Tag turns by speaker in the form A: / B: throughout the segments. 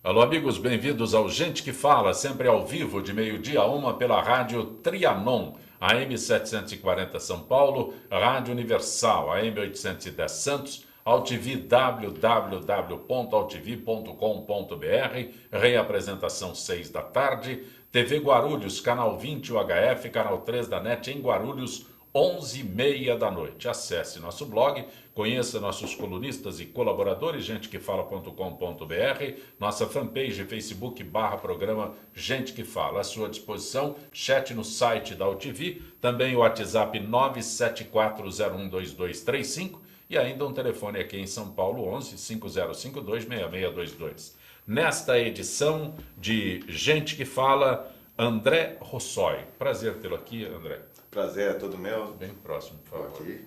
A: Alô, amigos, bem-vindos ao Gente que Fala, sempre ao vivo, de meio-dia a 1 pela rádio Trianon, AM 740 São Paulo, Rádio Universal, AM 810 Santos, AltV, www.altv.com.br, reapresentação 6 da tarde, TV Guarulhos, canal 20 UHF, canal 3 da NET em Guarulhos, 11h30 da noite. Acesse nosso blog, conheça nossos colunistas e colaboradores, gentequefala.com.br, nossa fanpage Facebook /programa Gente que Fala. À sua disposição, chat no site da AltV, também o WhatsApp 974012235 e ainda um telefone aqui em São Paulo, 11 5052 6622. Nesta edição de Gente que Fala, André Rossoi. Prazer tê-lo aqui, André.
B: Prazer é todo meu.
A: Bem próximo, por favor.
B: Aqui.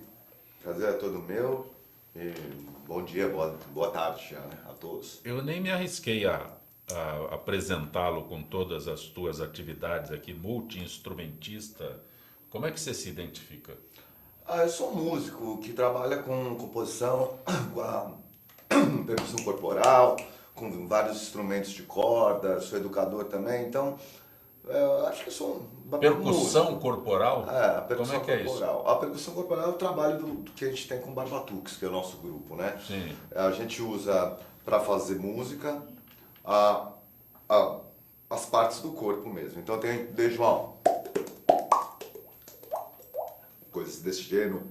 B: Prazer é todo meu. E bom dia, boa tarde já, né, a todos.
A: Eu nem me arrisquei a apresentá-lo com todas as tuas atividades aqui, multi-instrumentista. Como é que você se identifica?
B: Eu sou um músico que trabalha com composição, com a percussão corporal, com vários instrumentos de corda, sou educador também, então acho que eu sou um
A: Percussão
B: músico.
A: corporal?
B: A percussão
A: Como é que
B: corporal.
A: É isso?
B: A percussão corporal é o trabalho do que a gente tem com o Barbatuques, que é o nosso grupo, né?
A: Sim.
B: A gente usa para fazer música as partes do corpo mesmo. Então tem desde coisas desse gênero.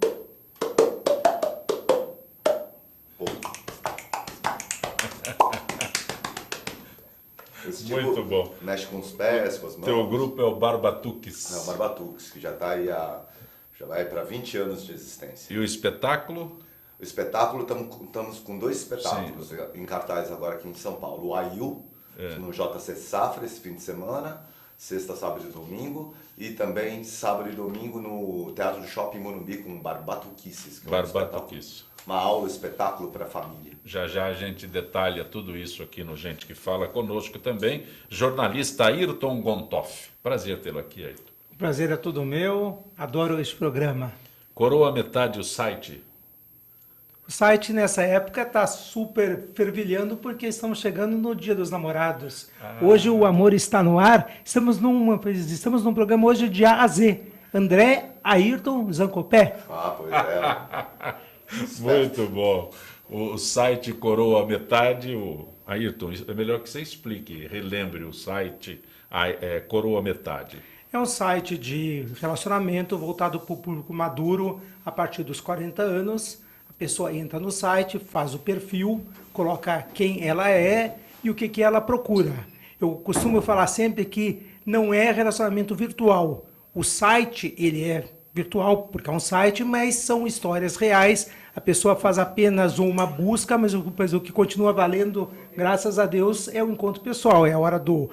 B: Esse tipo
A: Muito bom.
B: mexe com os pés, com as mãos.
A: Teu grupo é o Barbatuques.
B: É o Barbatuques, que já está aí já vai para 20 anos de existência.
A: E o espetáculo?
B: O espetáculo, estamos com 2 espetáculos em cartaz agora aqui em São Paulo. O AIU, no JC Safra, esse fim de semana, sexta, sábado e domingo. E também sábado e domingo no Teatro do Shopping Morumbi com Barbatuquices. Que
A: Barbatuques.
B: Uma aula, espetáculo para a família.
A: Já já a gente detalha tudo isso aqui no Gente que Fala. Conosco também, jornalista Ayrton Gontoff. Prazer tê-lo aqui, Ayrton.
C: O prazer é todo meu, adoro esse programa.
A: Coroa Metade, o site.
C: O site nessa época está super fervilhando porque estamos chegando no Dia dos Namorados. Hoje o amor está no ar, estamos num programa hoje de A a Z. André Ayrton Zancopé.
B: Pois é.
A: Muito bom. O site Coroa Metade, o Ayrton, é melhor que você explique, relembre o site Coroa Metade.
C: É um site de relacionamento voltado para o público maduro a partir dos 40 anos. A pessoa entra no site, faz o perfil, coloca quem ela é e o que ela procura. Eu costumo falar sempre que não é relacionamento virtual. O site, ele é virtual porque é um site, mas são histórias reais. A pessoa faz apenas uma busca, mas o que continua valendo, graças a Deus, é o encontro pessoal. É a hora do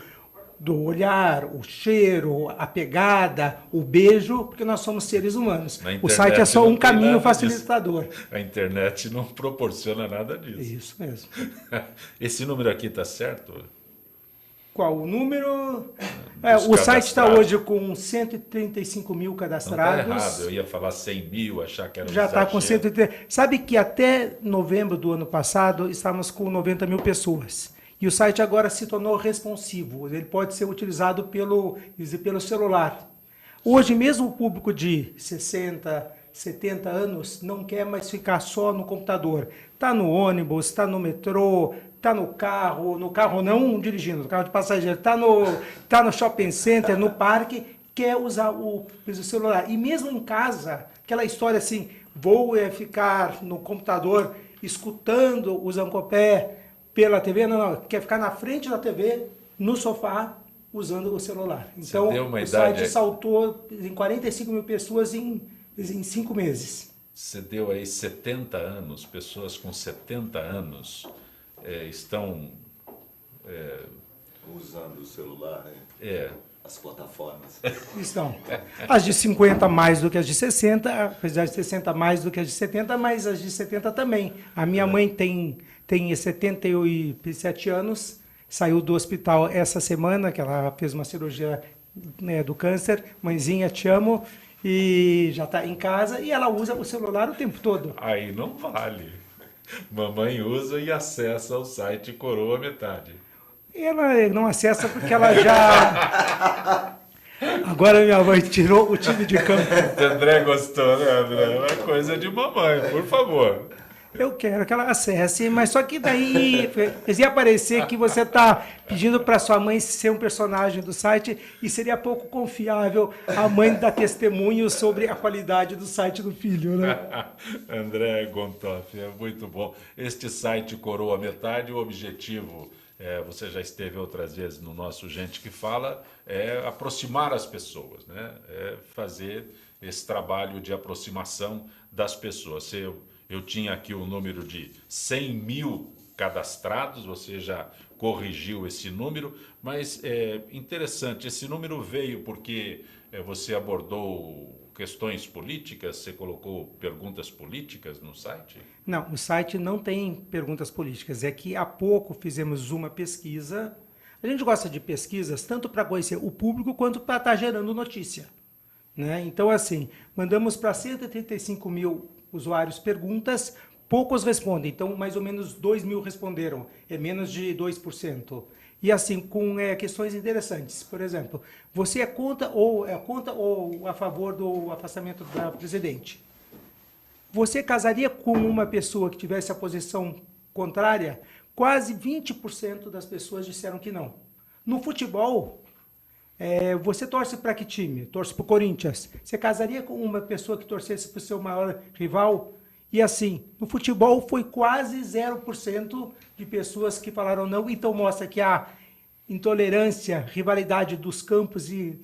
C: olhar, o cheiro, a pegada, o beijo, porque nós somos seres humanos. O site é só um caminho facilitador.
A: A internet não proporciona nada disso.
C: Isso mesmo.
A: Esse número aqui está certo?
C: Qual o número? O site está hoje com 135 mil cadastrados.
A: Não está errado, eu ia falar 100 mil, achar que era um
C: já está com
A: exagero.
C: 130. Sabe que até novembro do ano passado estávamos com 90 mil pessoas. E o site agora se tornou responsivo. Ele pode ser utilizado pelo celular. Hoje mesmo o público de 60, 70 anos não quer mais ficar só no computador. Está no ônibus, está no metrô, está no carro não dirigindo, no carro de passageiro, está no shopping center, no parque, quer usar o celular. E mesmo em casa, aquela história assim, vou ficar no computador escutando o Zancopé pela TV, não, quer ficar na frente da TV, no sofá, usando o celular. Então, o site saltou em 45 mil pessoas em 5 meses.
A: Você deu aí 70 anos, pessoas com 70 anos estão...
B: usando o celular, as plataformas.
C: Estão. As de 50 mais do que as de 60, apesar de 60 mais do que as de 70, mas as de 70 também. A minha mãe tem 77 anos, saiu do hospital essa semana, que ela fez uma cirurgia, né, do câncer. Mãezinha, te amo. E já está em casa e ela usa o celular o tempo todo.
A: Aí não vale. Mamãe usa e acessa o site Coroa Metade.
C: Ela não acessa porque ela já... Agora minha mãe tirou o time de campo.
A: O André gostou, né, André? É coisa de mamãe, por favor.
C: Eu quero que ela acesse, mas só que daí ia aparecer que você está pedindo para sua mãe ser um personagem do site e seria pouco confiável a mãe dar testemunho sobre a qualidade do site do filho, né?
A: André Gontoff, é muito bom. Este site coroa metade, o objetivo, você já esteve outras vezes no nosso Gente que Fala, é aproximar as pessoas, né? É fazer esse trabalho de aproximação das pessoas. Eu tinha aqui o número de 100 mil cadastrados, você já corrigiu esse número, mas é interessante, esse número veio porque você abordou questões políticas, você colocou perguntas políticas no site?
C: Não, o site não tem perguntas políticas, é que há pouco fizemos uma pesquisa. A gente gosta de pesquisas tanto para conhecer o público quanto para estar gerando notícia, né? Então, assim, mandamos para 135 mil usuários perguntas, poucos respondem, então mais ou menos 2 mil responderam, é menos de 2%. E assim, com questões interessantes, por exemplo, você é contra ou a favor do afastamento da presidente? Você casaria com uma pessoa que tivesse a posição contrária? Quase 20% das pessoas disseram que não. No futebol, você torce para que time? Torce para o Corinthians. Você casaria com uma pessoa que torcesse para o seu maior rival? E assim, no futebol foi quase 0% de pessoas que falaram não. Então mostra que a intolerância, rivalidade dos campos e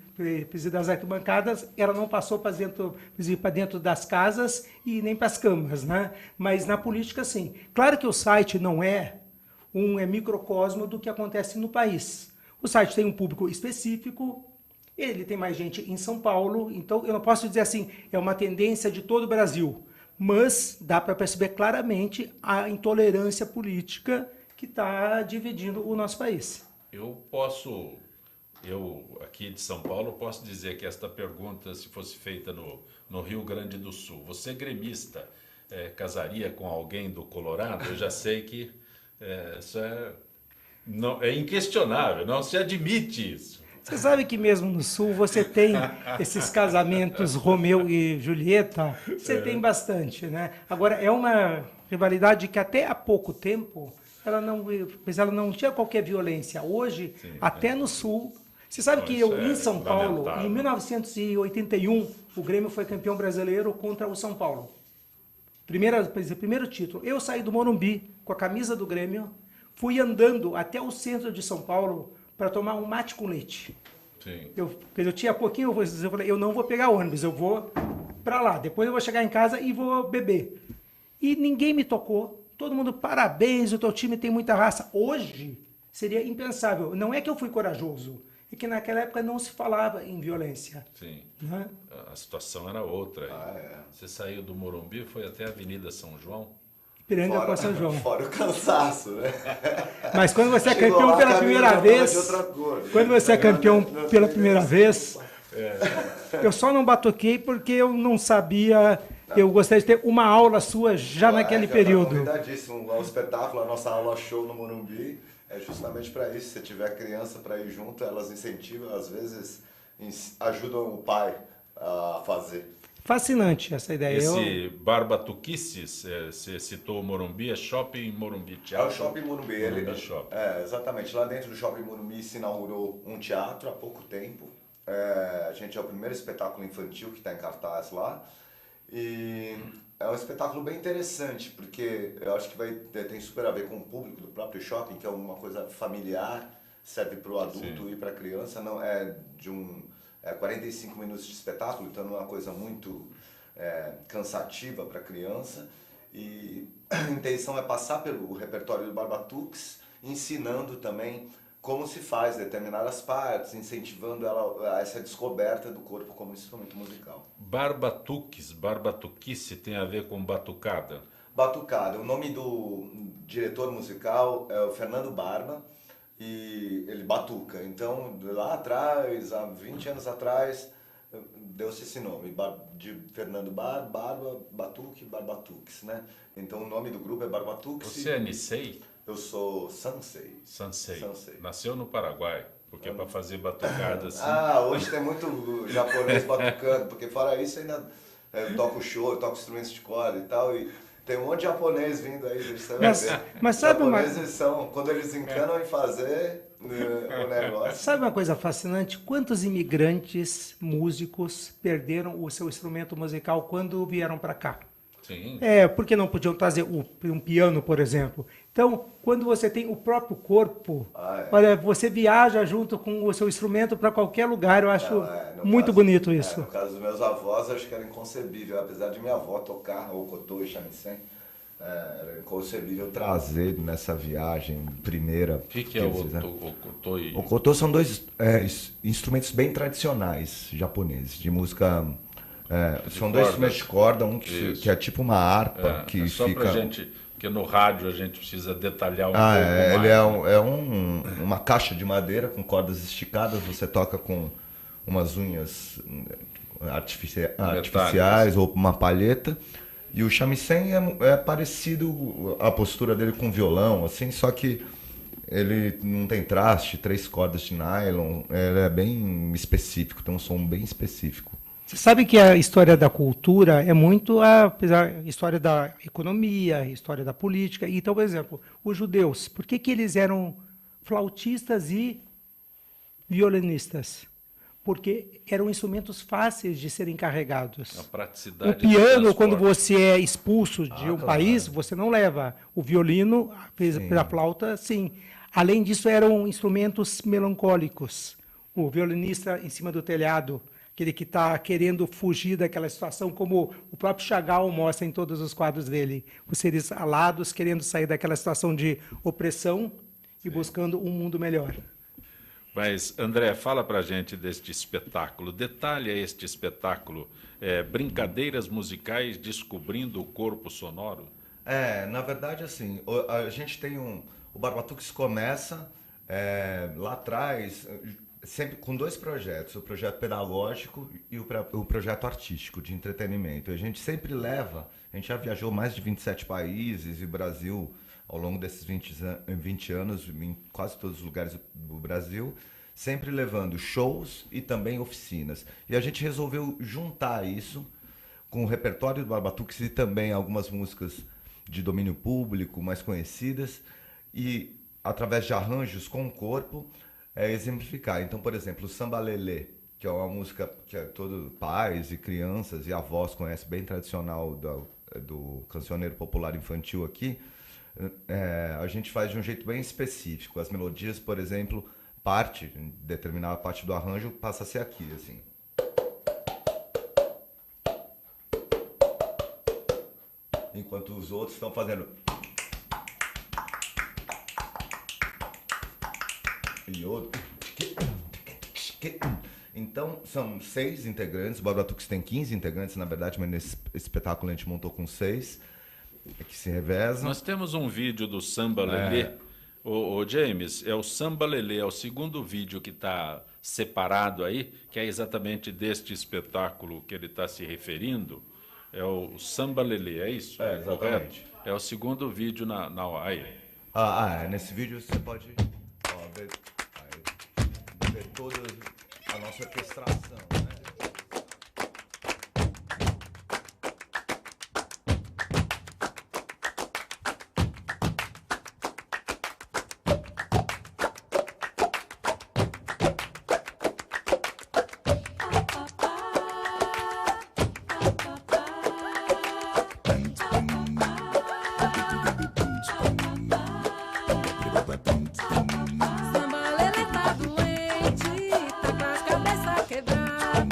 C: das arquibancadas, ela não passou para dentro das casas e nem para as câmaras, né? Mas na política, sim. Claro que o site não é um microcosmo do que acontece no país. O site tem um público específico, ele tem mais gente em São Paulo, então eu não posso dizer assim, é uma tendência de todo o Brasil, mas dá para perceber claramente a intolerância política que está dividindo o nosso país.
A: Eu aqui de São Paulo, posso dizer que esta pergunta, se fosse feita no Rio Grande do Sul, você gremista casaria com alguém do Colorado? Eu já sei que isso não, é inquestionável, não se admite isso.
C: Você sabe que mesmo no Sul você tem esses casamentos Romeu e Julieta, você tem bastante, né? Agora, é uma rivalidade que até há pouco tempo ela não tinha qualquer violência. Hoje, sim, até no Sul... Você sabe que em São Paulo, em 1981, o Grêmio foi campeão brasileiro contra o São Paulo. Primeiro título. Eu saí do Morumbi com a camisa do Grêmio, fui andando até o centro de São Paulo para tomar um mate com leite.
A: Sim.
C: Eu tinha pouquinho, eu falei, eu não vou pegar ônibus, eu vou para lá. Depois eu vou chegar em casa e vou beber. E ninguém me tocou. Todo mundo, parabéns, o teu time tem muita raça. Hoje seria impensável. Não é que eu fui corajoso, é que naquela época não se falava em violência.
A: Sim.
C: Né?
A: A situação era outra. Você saiu do Morumbi e foi até a Avenida São João?
C: Piranga para São João.
B: Fora o cansaço, né?
C: Mas quando você é campeão pela primeira vez, quando você é campeão pela primeira vez, eu só não batuquei porque eu não sabia, eu gostaria de ter uma aula sua já naquele período.
B: Convidadíssimo, o espetáculo, a nossa aula show no Morumbi é justamente para isso. Se tiver criança para ir junto, elas incentivam, às vezes ajudam o pai a fazer.
C: Fascinante essa ideia.
A: Esse Barbatuquices, você citou o Morumbi, é Shopping Morumbi Teatro?
B: É o Shopping Morumbi. Exatamente. Lá dentro do Shopping Morumbi se inaugurou um teatro há pouco tempo. A gente é o primeiro espetáculo infantil que está em cartaz lá. E é um espetáculo bem interessante, porque eu acho que tem super a ver com o público do próprio shopping, que é uma coisa familiar, serve para o adulto. Sim. E para a criança. Não é 45 minutos de espetáculo, então não é uma coisa muito cansativa para a criança. E a intenção é passar pelo repertório do Barbatuques, ensinando também como se faz determinadas partes, incentivando ela a essa descoberta do corpo como instrumento musical.
A: Barbatuquice tem a ver com batucada?
B: Batucada. O nome do diretor musical é o Fernando Barba, e ele batuca. Então, lá atrás, há 20 anos atrás, deu-se esse nome, de Fernando Barba, Batuque, Barbatuques, né? Então, o nome do grupo é Barbatuques.
A: Você é Nicei?
B: Eu sou Sansei.
A: Sansei.
B: Sansei.
A: Nasceu no Paraguai, porque para fazer batucada assim...
B: Hoje tem muito japonês batucando, porque fora isso ainda eu toco show, eu toco instrumentos de corda e tal, e tem um monte de japonês vindo aí, você vai ver.
C: Mas sabe
B: os japoneses são, quando eles encanam em fazer o negócio...
C: Sabe uma coisa fascinante? Quantos imigrantes músicos perderam o seu instrumento musical quando vieram para cá?
A: Sim.
C: Porque não podiam trazer um piano, por exemplo. Então, quando você tem o próprio corpo, olha, você viaja junto com o seu instrumento para qualquer lugar. Eu acho muito bonito isso.
B: No caso dos meus avós, acho que era inconcebível. Apesar de minha avó tocar o cotô e shamisen, era inconcebível trazer nessa viagem primeira.
A: O que é o cotô e...
B: O cotô são dois instrumentos bem tradicionais japoneses, de música... são dois instrumentos de corda, um que é tipo uma harpa, que
A: só
B: fica...
A: pra gente, porque no rádio a gente precisa detalhar pouco
B: ele
A: mais.
B: é uma caixa de madeira com cordas esticadas, você toca com umas unhas artificiais ou uma palheta, e o shamisen é parecido, a postura dele com violão, assim, só que ele não tem traste, 3 cordas de nylon, ele é bem específico, tem um som bem específico.
C: Você sabe que a história da cultura é muito a história da economia, a história da política. Então, por exemplo, os judeus, por que eles eram flautistas e violinistas? Porque eram instrumentos fáceis de serem carregados.
A: A praticidade.
C: O piano, quando você é expulso de um país, você não leva. O violino, a flauta, sim. Além disso, eram instrumentos melancólicos. O violinista em cima do telhado, aquele que está querendo fugir daquela situação, como o próprio Chagall mostra em todos os quadros dele. Os seres alados querendo sair daquela situação de opressão e buscando um mundo melhor.
A: Mas, André, fala para a gente deste espetáculo. Detalha este espetáculo. Brincadeiras musicais descobrindo o corpo sonoro?
B: Na verdade, assim, a gente tem o Barbatuques começa lá atrás... sempre com 2 projetos, o projeto pedagógico e o projeto artístico de entretenimento. A gente sempre leva, a gente já viajou mais de 27 países e o Brasil, ao longo desses 20 anos, em quase todos os lugares do Brasil, sempre levando shows e também oficinas. E a gente resolveu juntar isso com o repertório do Barbatuques e também algumas músicas de domínio público mais conhecidas e, através de arranjos com o corpo, exemplificar. Então, por exemplo, o Samba Lelê, que é uma música que todos pais e crianças e avós conhecem, bem tradicional do cancioneiro popular infantil aqui, a gente faz de um jeito bem específico. As melodias, por exemplo, determinada parte do arranjo passa a ser aqui, assim. Enquanto os outros estão fazendo... E outro. Então, são 6 integrantes. O Barbatuques tem 15 integrantes, na verdade, mas nesse espetáculo a gente montou com 6, que se revezam.
A: Nós temos um vídeo do Samba Lelê. O James, o Samba Lelê, é o segundo vídeo que está separado aí, que é exatamente deste espetáculo que ele está se referindo. É o Samba Lelê, é isso?
B: Exatamente.
A: É o segundo vídeo aí.
B: Nesse vídeo você pode ver toda a nossa orquestração, né?
D: Samba Lelê tá doente, tá com as cabeças quebradas.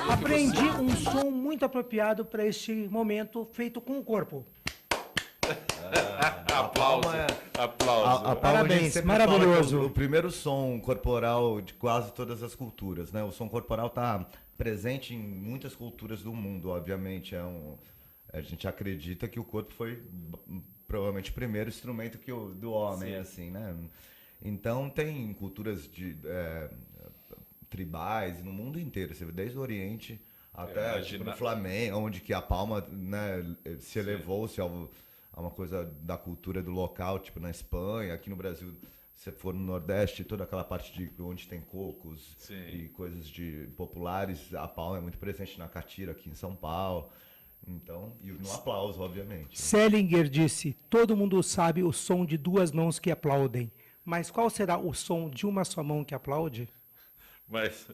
C: Aprendi um som muito apropriado para este momento, feito com o corpo.
A: Aplauso. Aplauso.
C: Parabéns, maravilhoso.
D: O primeiro som corporal de quase todas as culturas, né? O som corporal está presente em muitas culturas do mundo, obviamente. A gente acredita que o corpo foi provavelmente o primeiro instrumento do homem,
A: Sim.
D: assim, né? Então tem culturas tribais no mundo inteiro, você vê, desde o Oriente até no Flamengo, onde que a palma, né, se elevou-se a uma coisa da cultura do local, tipo na Espanha, aqui no Brasil, se for no Nordeste, toda aquela parte de onde tem cocos e coisas populares, a palma é muito presente na catira aqui em São Paulo. Então, e no aplauso, obviamente.
C: Selinger disse: todo mundo sabe o som de duas mãos que aplaudem, mas qual será o som de uma só mão que aplaude?
A: Mas,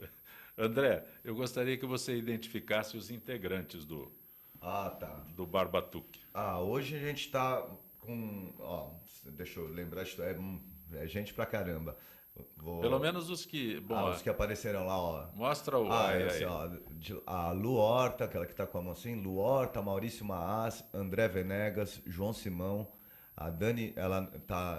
A: André, eu gostaria que você identificasse os integrantes do Barbatuque.
D: Hoje a gente está com... deixa eu lembrar, é gente pra caramba.
A: Pelo menos os que... Bom,
D: os que apareceram lá, ó.
A: Mostra o...
D: A Lu Horta, aquela que está com a mão assim, Lu Horta, Maurício Maas, André Venegas, João Simão, a Dani, ela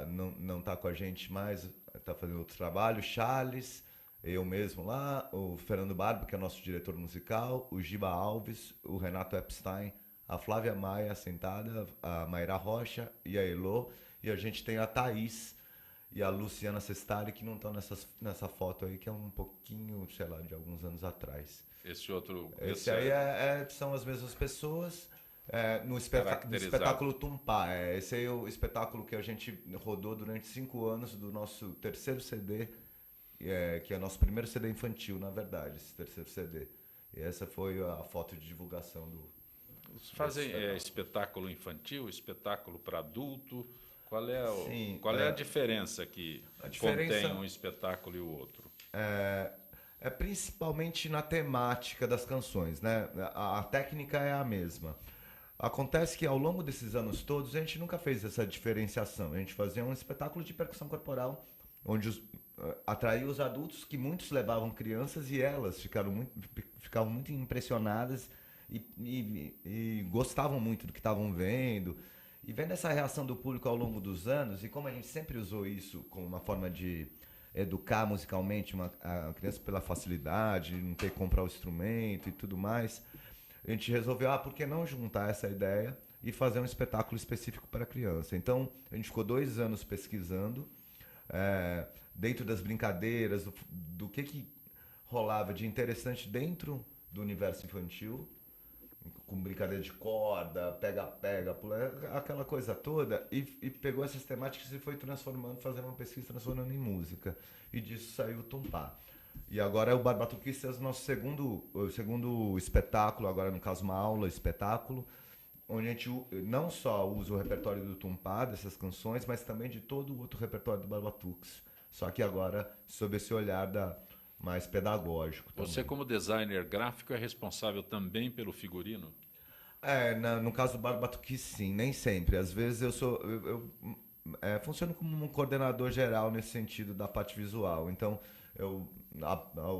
D: não está com a gente mais, está fazendo outro trabalho, Charles, eu mesmo lá, o Fernando Barba, que é nosso diretor musical, o Giba Alves, o Renato Epstein, a Flávia Maia sentada, a Mayra Rocha e a Elô, e a gente tem a Thaís e a Luciana Sestari, que não estão nessa foto aí, que é um pouquinho, sei lá, de alguns anos atrás.
A: Esse
D: aí são as mesmas pessoas no espetáculo Tumpá. Esse aí é o espetáculo que a gente rodou durante 5 anos do nosso terceiro CD, que é nosso primeiro CD infantil, na verdade, esse terceiro CD. E essa foi a foto de divulgação do...
A: Fazem espetáculo infantil, espetáculo para adulto... Qual é a diferença que contém um espetáculo e o outro?
D: É principalmente na temática das canções, né? A técnica é a mesma. Acontece que ao longo desses anos todos a gente nunca fez essa diferenciação. A gente fazia um espetáculo de percussão corporal, onde atraía os adultos, que muitos levavam crianças, e elas ficavam muito impressionadas e gostavam muito do que estavam vendo. E vendo essa reação do público ao longo dos anos, e como a gente sempre usou isso como uma forma de educar musicalmente a criança pela facilidade, não ter que comprar o instrumento e tudo mais, a gente resolveu, por que não juntar essa ideia e fazer um espetáculo específico para a criança? Então, a gente ficou 2 anos pesquisando, dentro das brincadeiras, do que rolava de interessante dentro do universo infantil, com brincadeira de corda, pega-pega, pula, aquela coisa toda, e pegou essas temáticas e foi transformando, fazendo uma pesquisa, transformando em música. E disso saiu o Tumpá. E agora é o Barbatuquista, é o nosso segundo espetáculo, agora no caso uma aula, espetáculo, onde a gente não só usa o repertório do Tumpá, dessas canções, mas também de todo o outro repertório do Barbatuques. Só que agora sob esse olhar mais pedagógico.
A: Você,
D: também.
A: como designer gráfico, é responsável também pelo figurino?
D: No caso do Barbatuque, sim, nem sempre. Às vezes eu funciono como um coordenador geral nesse sentido da parte visual. Então, eu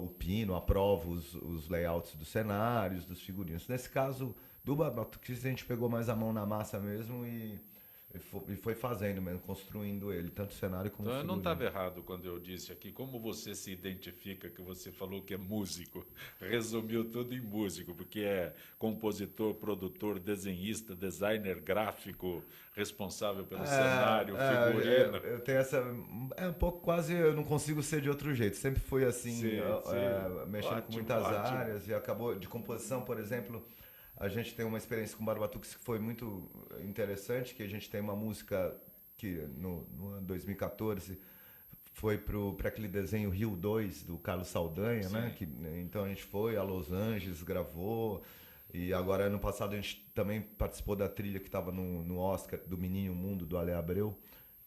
D: opino, aprovo os layouts dos cenários, dos figurinos. Nesse caso do Barbatuque, a gente pegou mais a mão na massa mesmo e foi fazendo mesmo, construindo ele, tanto cenário como
A: então, eu não
D: figurino.
A: estava errado quando eu disse aqui como você se identifica, que você falou que é músico. Resumiu tudo em músico, porque é compositor, produtor, desenhista, designer gráfico, responsável pelo cenário, figurino.
D: Eu tenho essa... um pouco quase... Eu não consigo ser de outro jeito. Sempre fui assim, mexendo com muitas áreas. E acabou de composição, por exemplo... A gente tem uma experiência com Barbatuques que foi muito interessante, que a gente tem uma música que no ano 2014 foi para aquele desenho Rio 2 do Carlos Saldanha, né? Então a gente foi a Los Angeles, gravou, e agora ano passado a gente também participou da trilha que estava no Oscar do Menino Mundo, do Ale Abreu,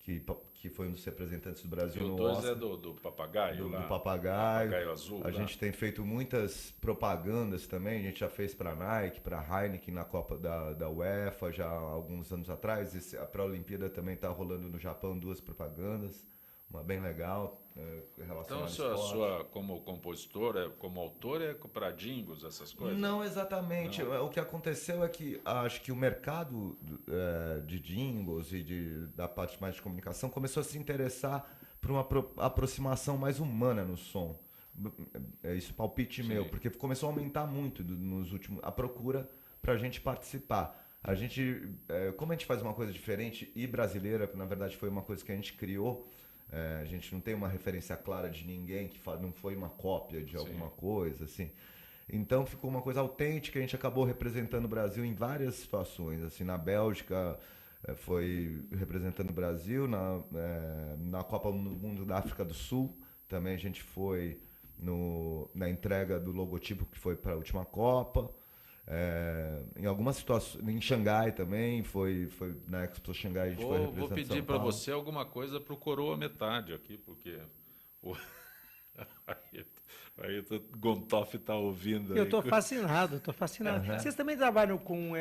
D: que foi um dos representantes do Brasil no Oscar.
A: O 2 é do papagaio lá.
D: Do papagaio.
A: Papagaio azul.
D: A gente tem feito muitas propagandas também. A gente já fez para a Nike, para a Heineken na Copa da UEFA já há alguns anos atrás. Para a Olimpíada também está rolando no Japão 2 propagandas. uma bem legal,
A: Então,
D: relacionada ao esporte.
A: sua como compositor, como autor, é para jingles, essas coisas?
D: Não exatamente. O que aconteceu é que acho que o mercado de jingles e da parte mais de comunicação começou a se interessar por uma aproximação mais humana no som. É isso, palpite
A: Sim.
D: meu, porque começou a aumentar muito nos últimos a procura para a gente participar. A gente, como a gente faz uma coisa diferente e brasileira, na verdade foi uma coisa que a gente criou. A gente não tem uma referência clara de ninguém, que não foi uma cópia de alguma coisa, assim. Então ficou uma coisa autêntica, a gente acabou representando o Brasil em várias situações. Assim, na Bélgica foi representando o Brasil, na Copa do Mundo da África do Sul também a gente foi na entrega do logotipo que foi para a última Copa. Em algumas situações, em Xangai também, foi na Expo Xangai, a gente foi representando
A: Vou pedir
D: São
A: para
D: Paulo.
A: você alguma coisa para o Coroa Metade aqui, porque aí o Gontoff está ouvindo.
C: Eu
A: aí.
C: estou fascinado, estou fascinado. Vocês também trabalham com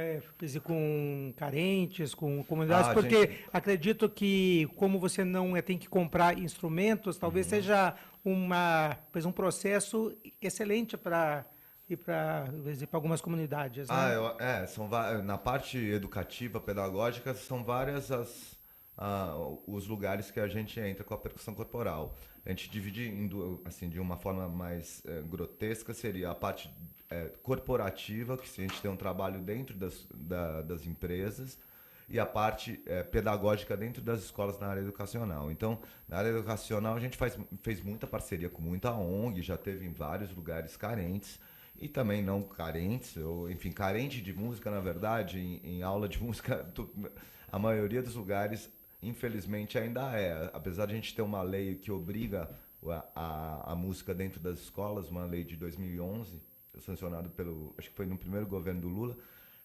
C: carentes, com comunidades, porque acredito que, como você não tem que comprar instrumentos, talvez seja um processo excelente para algumas comunidades. Né?
D: Na parte educativa, pedagógica, são várias os lugares que a gente entra com a percussão corporal. A gente divide assim, de uma forma mais grotesca, seria a parte corporativa, que a gente tem um trabalho dentro das empresas, e a parte pedagógica dentro das escolas na área educacional. Então, na área educacional, a gente fez muita parceria com muita ONG, já teve em vários lugares carentes, e também não carentes, enfim, carente de música, na verdade, em aula de música, a maioria dos lugares, infelizmente, ainda apesar de a gente ter uma lei que obriga a música dentro das escolas, uma lei de 2011, sancionada acho que foi no primeiro governo do Lula,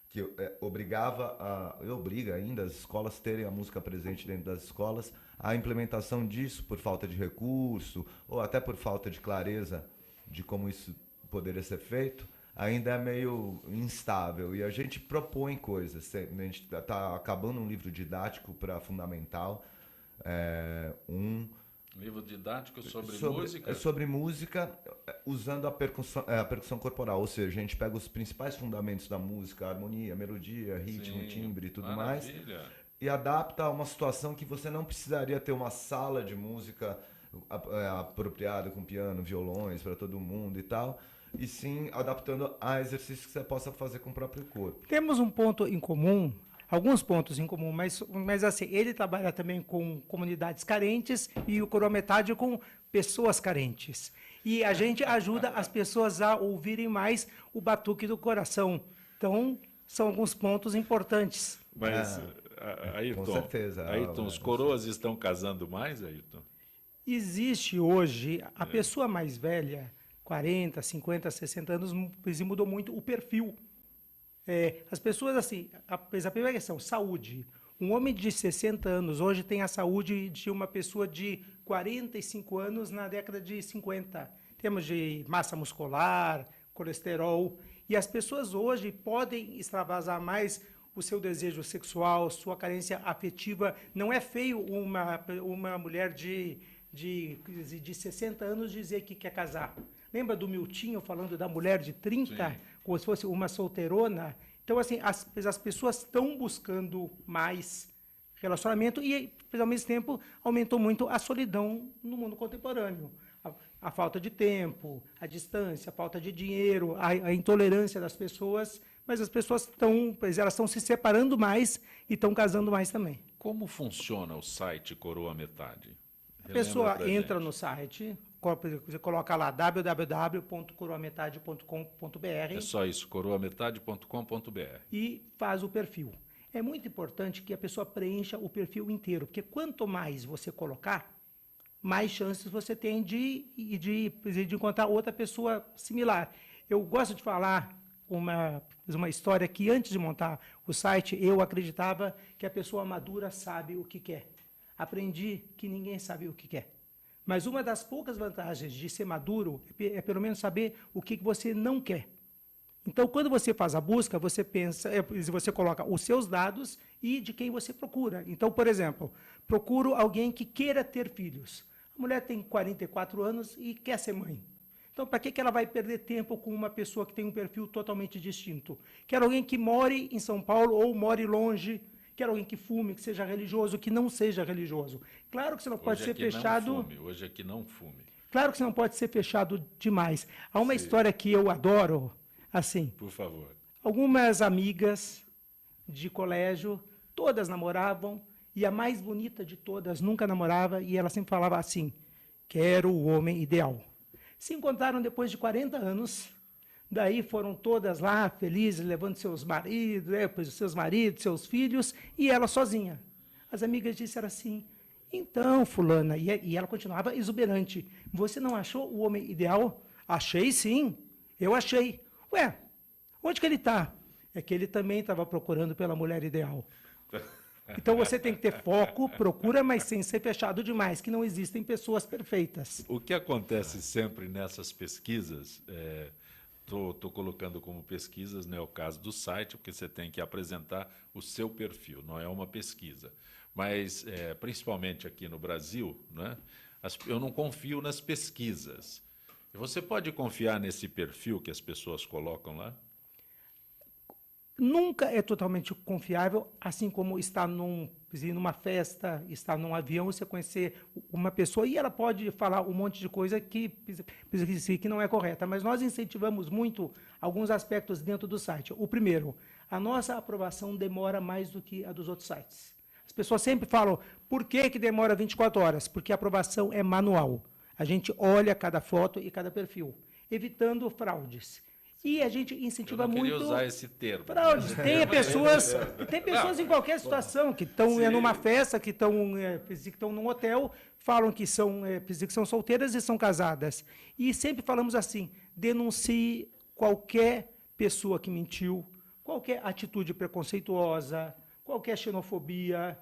D: que obriga ainda as escolas terem a música presente dentro das escolas. A implementação disso, por falta de recurso, ou até por falta de clareza de como isso poderia ser feito, ainda é meio instável. E a gente propõe coisas. A gente está acabando um livro didático para fundamental,
A: Livro didático sobre música?
D: Sobre música, usando a percussão corporal. Ou seja, a gente pega os principais fundamentos da música, harmonia, melodia, ritmo, timbre e tudo mais, e adapta a uma situação que você não precisaria ter uma sala de música apropriada com piano, violões para todo mundo e tal, e sim adaptando a exercícios que você possa fazer com o próprio corpo.
C: Temos um ponto em comum, alguns pontos em comum, mas assim, ele trabalha também com comunidades carentes e o Coroa Metade com pessoas carentes. E a gente ajuda as pessoas a ouvirem mais o batuque do coração. Então, são alguns pontos importantes.
A: Mas, Ayrton,
D: com certeza.
A: Ayrton, os coroas estão casando mais, Ayrton?
C: Existe hoje, a pessoa mais velha, 40, 50, 60 anos, mudou muito o perfil. As pessoas, assim, a primeira questão, saúde. Um homem de 60 anos hoje tem a saúde de uma pessoa de 45 anos na década de 50. Temos de massa muscular, colesterol. E as pessoas hoje podem extravasar mais o seu desejo sexual, sua carência afetiva. Não é feio uma mulher de 60 anos dizer que quer casar. Lembra do Miltinho falando da mulher de 30, Sim. como se fosse uma solteirona? Então, assim, as pessoas estão buscando mais relacionamento e, ao mesmo tempo, aumentou muito a solidão no mundo contemporâneo. A falta de tempo, a distância, a falta de dinheiro, a intolerância das pessoas, mas as pessoas estão se separando mais e estão casando mais também.
A: Como funciona o site Coroa Metade?
C: A pessoa entra no site, você coloca lá www.coroametade.com.br.
A: É só isso, coroametade.com.br.
C: E faz o perfil. É muito importante que a pessoa preencha o perfil inteiro, porque quanto mais você colocar, mais chances você tem de encontrar outra pessoa similar. Eu gosto de falar uma história que, antes de montar o site, eu acreditava que a pessoa madura sabe o que quer. Aprendi que ninguém sabe o que quer. Mas uma das poucas vantagens de ser maduro é pelo menos saber o que você não quer. Então, quando você faz a busca, você coloca os seus dados e de quem você procura. Então, por exemplo, procuro alguém que queira ter filhos. mulher tem 44 anos e quer ser mãe. Então, para que ela vai perder tempo com uma pessoa que tem um perfil totalmente distinto? Quer alguém que more em São Paulo ou more longe. Quer alguém que fume, que seja religioso, que não seja religioso. Claro que você não pode ser fechado...
A: Hoje é que não fume.
C: Claro que você não pode ser fechado demais. Há uma história que eu adoro, assim...
A: Por favor.
C: Algumas amigas de colégio, todas namoravam, e a mais bonita de todas nunca namorava, e ela sempre falava assim, quero o homem ideal. Se encontraram depois de 40 anos, daí foram todas lá, felizes, levando seus maridos, seus filhos, e ela sozinha. As amigas disseram assim, então, fulana, e ela continuava exuberante, você não achou o homem ideal? Achei sim, eu achei. Ué, onde que ele está? É que ele também estava procurando pela mulher ideal. Então você tem que ter foco, procura, mas sem ser fechado demais, que não existem pessoas perfeitas.
A: O que acontece sempre nessas pesquisas, estou colocando como pesquisas, não é o caso do site, porque você tem que apresentar o seu perfil, não é uma pesquisa. Mas, principalmente aqui no Brasil, né, eu não confio nas pesquisas. Você pode confiar nesse perfil que as pessoas colocam lá?
C: Nunca é totalmente confiável, assim como estar numa festa, estar num avião, você conhecer uma pessoa e ela pode falar um monte de coisa que não é correta. Mas nós incentivamos muito alguns aspectos dentro do site. O primeiro, a nossa aprovação demora mais do que a dos outros sites. As pessoas sempre falam, por que demora 24 horas? Porque a aprovação é manual. A gente olha cada foto e cada perfil, evitando fraudes. E a gente incentiva muito...
A: Eu não queria usar esse termo.
C: Fraude. Tem pessoas em qualquer situação que estão numa festa, que estão num hotel, falam que são solteiras e são casadas. E sempre falamos assim, denuncie qualquer pessoa que mentiu, qualquer atitude preconceituosa, qualquer xenofobia.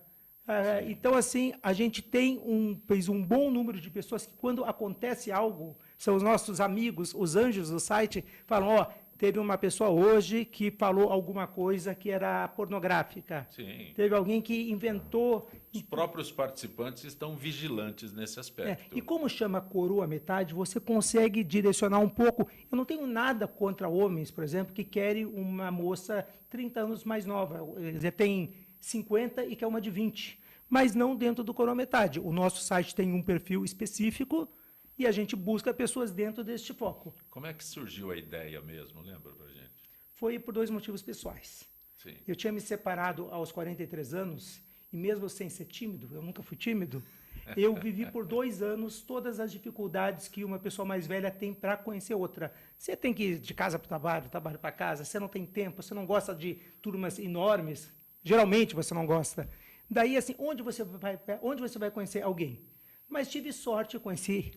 C: Então, assim, a gente tem um bom número de pessoas que, quando acontece algo, são os nossos amigos, os anjos do site, falam, teve uma pessoa hoje que falou alguma coisa que era pornográfica.
A: Sim.
C: Teve alguém que inventou...
A: Os próprios participantes estão vigilantes nesse aspecto.
C: E como chama coroa metade, você consegue direcionar um pouco. Eu não tenho nada contra homens, por exemplo, que querem uma moça 30 anos mais nova. Tem 50 e quer uma de 20. Mas não dentro do coroa metade. O nosso site tem um perfil específico e a gente busca pessoas dentro deste foco.
A: Como é que surgiu a ideia mesmo? Lembra pra gente?
C: Foi por 2 motivos pessoais.
A: Sim.
C: Eu tinha me separado aos 43 anos e mesmo sem ser tímido, eu nunca fui tímido, eu vivi por 2 anos todas as dificuldades que uma pessoa mais velha tem para conhecer outra. Você tem que ir de casa para o trabalho para casa, você não tem tempo, você não gosta de turmas enormes, geralmente você não gosta. Daí, assim, onde você vai conhecer alguém? Mas tive sorte, conheci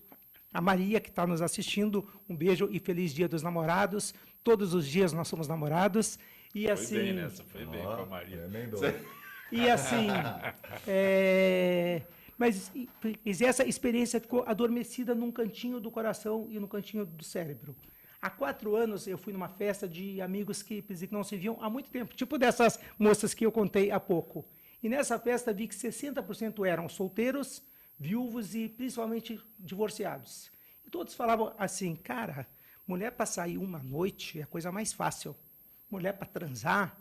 C: a Maria, que está nos assistindo. Um beijo e feliz Dia dos Namorados. Todos os dias nós somos namorados. E, assim,
A: foi bem nessa, foi bem com a Maria.
C: E assim, mas essa experiência ficou adormecida num cantinho do coração e no cantinho do cérebro. Há 4 anos eu fui numa festa de amigos que não se viam há muito tempo, tipo dessas moças que eu contei há pouco. E nessa festa vi que 60% eram solteiros, viúvos e principalmente divorciados. E todos falavam assim, cara, mulher para sair uma noite é a coisa mais fácil. Mulher para transar,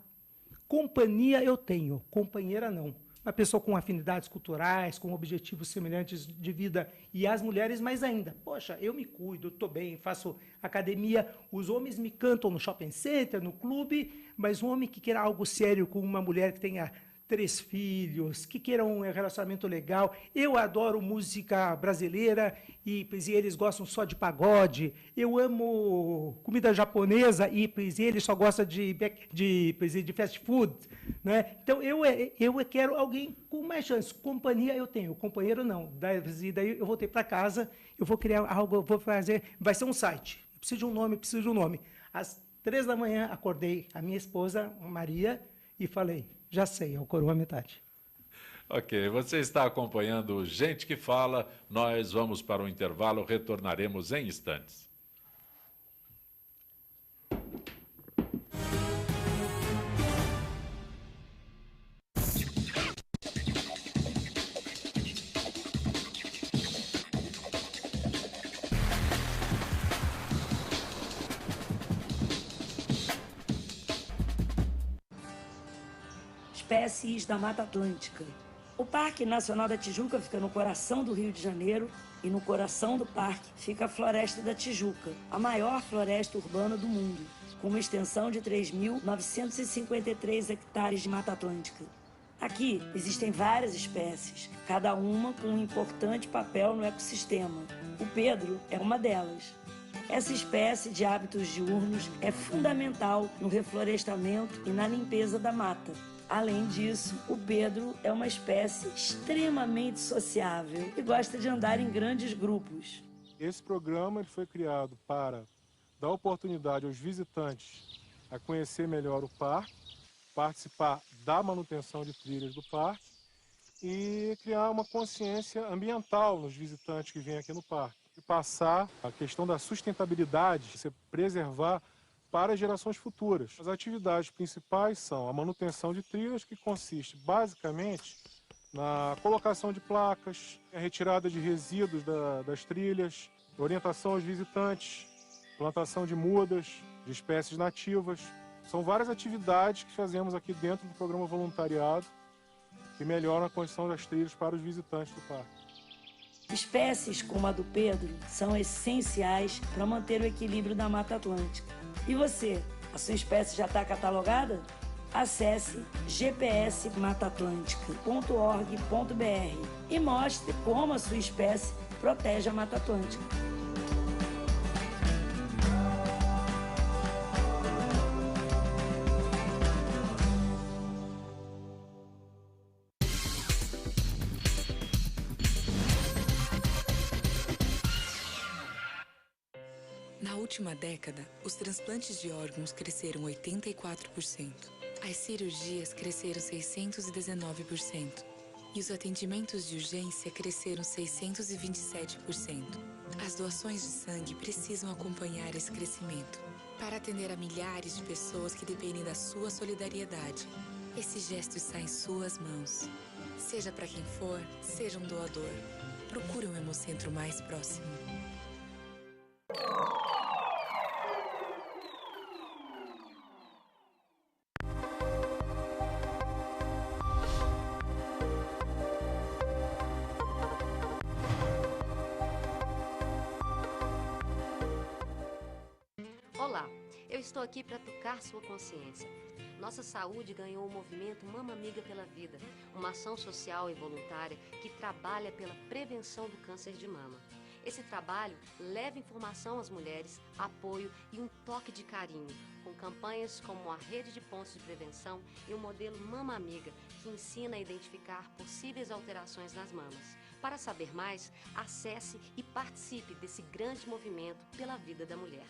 C: companhia eu tenho, companheira não. Uma pessoa com afinidades culturais, com objetivos semelhantes de vida. E as mulheres mais ainda. Poxa, eu me cuido, estou bem, faço academia. Os homens me cantam no shopping center, no clube, mas um homem que queira algo sério com uma mulher que tenha 3 filhos, que queiram um relacionamento legal. Eu adoro música brasileira e eles gostam só de pagode. Eu amo comida japonesa e eles só gostam de fast food. Né? Então, eu quero alguém com mais chance. Companhia eu tenho, companheiro não. Daí eu voltei para casa, eu vou criar algo, eu vou fazer... Vai ser um site. Eu preciso de um nome. Às 3 da manhã, acordei a minha esposa, Maria, e falei... Já sei, é o coroa metade.
A: Ok, você está acompanhando Gente que Fala. Nós vamos para o intervalo, retornaremos em instantes.
E: espécies da Mata Atlântica. O Parque Nacional da Tijuca fica no coração do Rio de Janeiro e no coração do parque fica a Floresta da Tijuca, a maior floresta urbana do mundo, com uma extensão de 3.953 hectares de Mata Atlântica. Aqui existem várias espécies, cada uma com um importante papel no ecossistema. O pedro é uma delas. Essa espécie de hábitos diurnos é fundamental no reflorestamento e na limpeza da mata. Além disso, o pedro é uma espécie extremamente sociável e gosta de andar em grandes grupos.
F: Esse programa ele foi criado para dar oportunidade aos visitantes a conhecer melhor o parque, participar da manutenção de trilhas do parque e criar uma consciência ambiental nos visitantes que vêm aqui no parque. E passar a questão da sustentabilidade, se preservar para as gerações futuras. As atividades principais são a manutenção de trilhas, que consiste basicamente na colocação de placas, a retirada de resíduos das trilhas, orientação aos visitantes, plantação de mudas, de espécies nativas. São várias atividades que fazemos aqui dentro do programa voluntariado que melhoram a condição das trilhas para os visitantes do parque.
E: Espécies como a do pedro são essenciais para manter o equilíbrio da Mata Atlântica. E você, a sua espécie já está catalogada? Acesse gpsmataatlântica.org.br e mostre como a sua espécie protege a Mata Atlântica.
G: Na última década, os transplantes de órgãos cresceram 84%. As cirurgias cresceram 619%. E os atendimentos de urgência cresceram 627%. As doações de sangue precisam acompanhar esse crescimento para atender a milhares de pessoas que dependem da sua solidariedade. Esse gesto está em suas mãos. Seja para quem for, seja um doador. Procure um Hemocentro mais próximo.
H: Olá, eu estou aqui para tocar sua consciência. Nossa saúde ganhou o movimento Mama Amiga pela Vida, uma ação social e voluntária que trabalha pela prevenção do câncer de mama. Esse trabalho leva informação às mulheres, apoio e um toque de carinho, com campanhas como a Rede de Pontos de Prevenção e o modelo Mama Amiga, que ensina a identificar possíveis alterações nas mamas. Para saber mais, acesse e participe desse grande movimento pela vida da mulher.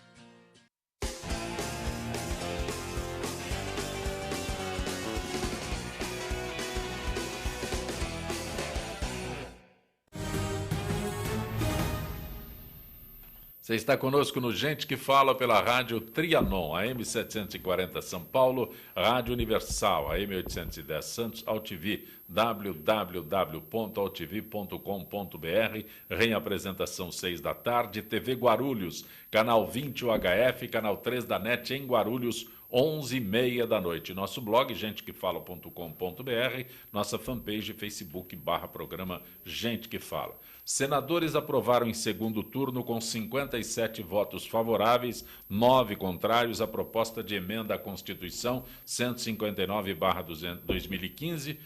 A: Você está conosco no Gente que Fala pela Rádio Trianon, AM 740 São Paulo, Rádio Universal, AM 810 Santos, AltV, www.altv.com.br, reapresentação 6 da tarde, TV Guarulhos, canal 20 UHF, canal 3 da NET em Guarulhos, 11h30 da noite. Nosso blog, gentequefala.com.br, nossa fanpage, Facebook/programa Gente que Fala. Senadores aprovaram em segundo turno com 57 votos favoráveis, 9 contrários, a proposta de emenda à Constituição 159/2015,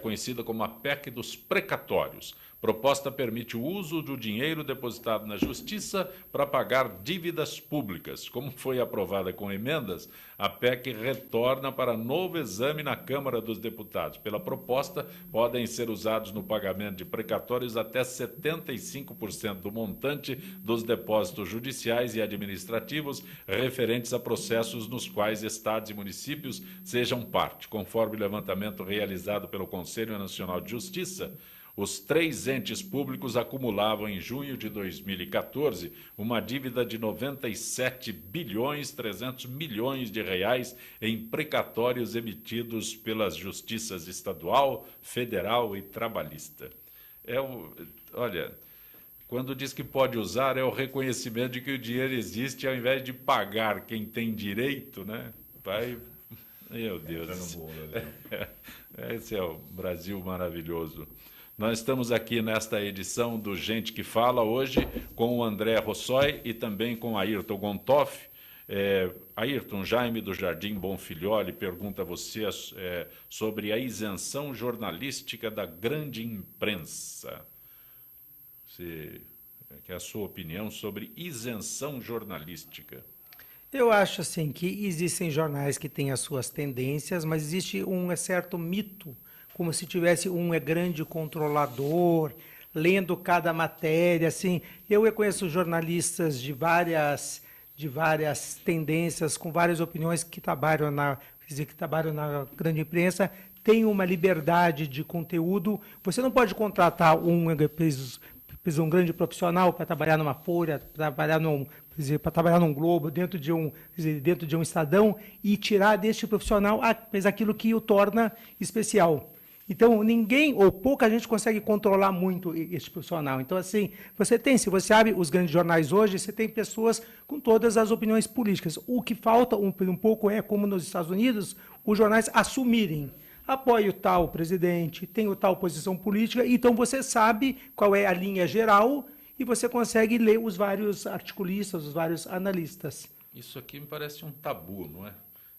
A: conhecida como a PEC dos precatórios. Proposta permite o uso do dinheiro depositado na Justiça para pagar dívidas públicas. Como foi aprovada com emendas, a PEC retorna para novo exame na Câmara dos Deputados. Pela proposta, podem ser usados no pagamento de precatórios até 75% do montante dos depósitos judiciais e administrativos referentes a processos nos quais estados e municípios sejam parte, conforme o levantamento realizado pelo Conselho Nacional de Justiça. Os 3 entes públicos acumulavam em junho de 2014 uma dívida de 97,3 bilhões de reais em precatórios emitidos pelas justiças estadual, federal e trabalhista. Olha, quando diz que pode usar, é o reconhecimento de que o dinheiro existe, ao invés de pagar quem tem direito, né? Meu Deus.
D: Entra no bolo ali.
A: Esse é o Brasil maravilhoso. Nós estamos aqui nesta edição do Gente que Fala, hoje com o André Rossoi e também com Ayrton Gontoff. Ayrton, Jaime do Jardim Bonfilholi pergunta a você sobre a isenção jornalística da grande imprensa. Que é a sua opinião sobre isenção jornalística?
C: Eu acho assim que existem jornais que têm as suas tendências, mas existe um certo mito, como se tivesse um grande controlador, lendo cada matéria, assim. Eu reconheço jornalistas de várias tendências, com várias opiniões que trabalham na grande imprensa, têm uma liberdade de conteúdo. Você não pode contratar um grande profissional para trabalhar numa Folha, para trabalhar num Globo, dentro de um Estadão, e tirar deste profissional aquilo que o torna especial. Então, ninguém ou pouca gente consegue controlar muito este profissional. Então, assim, se você abre os grandes jornais hoje, você tem pessoas com todas as opiniões políticas. O que falta um pouco é, como nos Estados Unidos, os jornais assumirem. Apoio tal presidente, tem tal posição política, então você sabe qual é a linha geral e você consegue ler os vários articulistas, os vários analistas.
A: Isso aqui me parece um tabu, não é?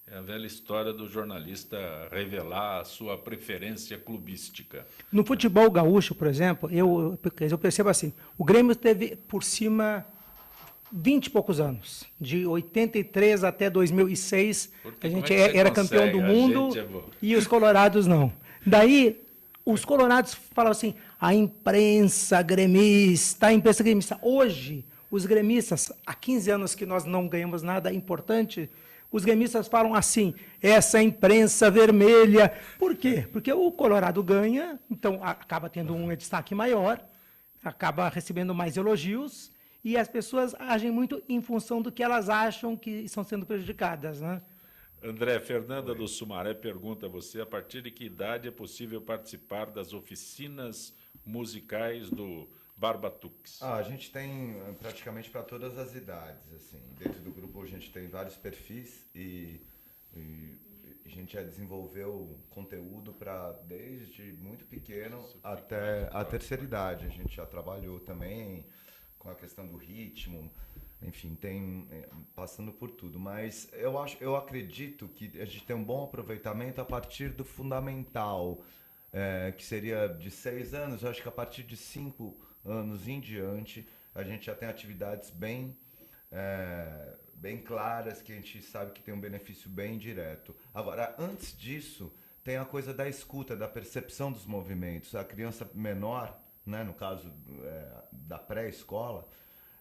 A: É a velha história do jornalista revelar a sua preferência clubística.
C: No futebol gaúcho, por exemplo, eu percebo assim, o Grêmio teve por cima 20 e poucos anos, de 83 até 2006, a gente era campeão do mundo e os colorados não. Daí, os colorados falam assim, a imprensa gremista. Hoje, os gremistas, há 15 anos que nós não ganhamos nada importante, os gremistas falam assim, essa imprensa vermelha. Por quê? Porque o Colorado ganha, então acaba tendo um destaque maior, acaba recebendo mais elogios, e as pessoas agem muito em função do que elas acham que estão sendo prejudicadas, né?
A: André, Fernanda do Sumaré pergunta a você, a partir de que idade é possível participar das oficinas musicais do Barbatux?
D: A gente tem praticamente para todas as idades, assim. Dentro do grupo a gente tem vários perfis e a gente já desenvolveu conteúdo para desde muito pequeno até a terceira idade. A gente já trabalhou também com a questão do ritmo, enfim, passando por tudo. Mas eu acredito que a gente tem um bom aproveitamento a partir do fundamental, que seria de 6 anos. Eu acho que a partir de 5 anos em diante, a gente já tem atividades bem claras, que a gente sabe que tem um benefício bem direto. Agora, antes disso, tem a coisa da escuta, da percepção dos movimentos. A criança menor, né, no caso da pré-escola,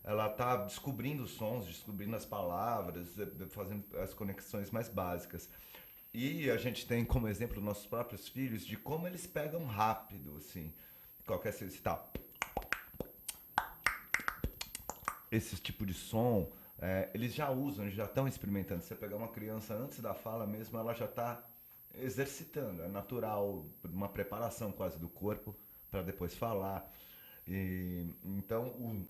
D: ela está descobrindo os sons, descobrindo as palavras, fazendo as conexões mais básicas. E a gente tem como exemplo nossos próprios filhos de como eles pegam rápido, assim, qualquer esse tipo de som, eles já usam, eles já estão experimentando. Se você pegar uma criança antes da fala mesmo, ela já está exercitando, é natural, uma preparação quase do corpo para depois falar. Então,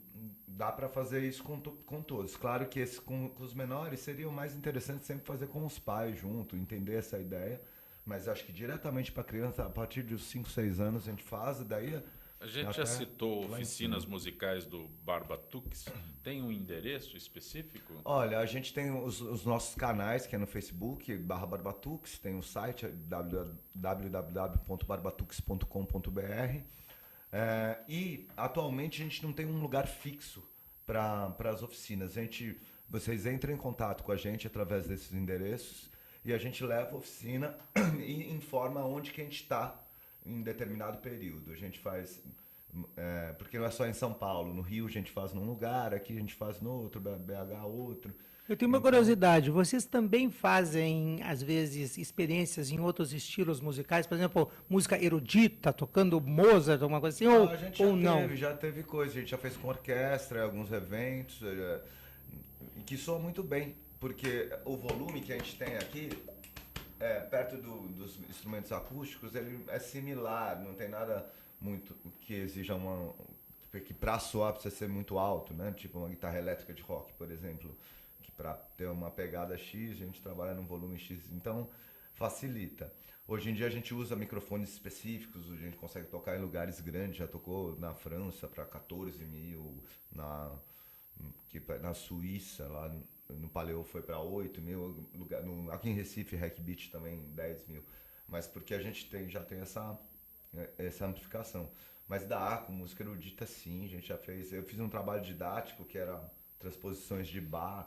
D: dá para fazer isso com todos. Claro que com os menores seria o mais interessante sempre fazer com os pais junto, entender essa ideia, mas acho que diretamente para a criança, a partir dos 5, 6 anos, a gente faz, e daí...
A: A gente já citou oficinas musicais do Barbatux. Tem um endereço específico?
D: Olha, a gente tem os nossos canais, que é no Facebook, /Barbatux, tem o site www.barbatux.com.br. E atualmente a gente não tem um lugar fixo para as oficinas. Vocês entram em contato com a gente através desses endereços e a gente leva a oficina e informa onde que a gente está em determinado período. A gente faz, porque não é só em São Paulo, no Rio a gente faz num lugar, aqui a gente faz no outro, BH outro.
C: Eu tenho uma curiosidade, vocês também fazem, às vezes, experiências em outros estilos musicais? Por exemplo, música erudita, tocando Mozart, alguma coisa assim, ou não?
D: Já teve coisa, a gente já fez com orquestra, alguns eventos, que soa muito bem, porque o volume que a gente tem aqui, perto dos instrumentos acústicos, ele é similar, não tem nada muito que exija que para soar precisa ser muito alto, né? Tipo uma guitarra elétrica de rock, por exemplo, que para ter uma pegada X, a gente trabalha num volume X. Então, facilita. Hoje em dia a gente usa microfones específicos, a gente consegue tocar em lugares grandes, já tocou na França para 14 mil, na Suíça, lá no Paleo foi para 8 mil, aqui em Recife, Hack Beat também 10 mil, mas porque a gente já tem essa amplificação. Mas com música erudita sim, a gente já fez, eu fiz um trabalho didático que era transposições de Bach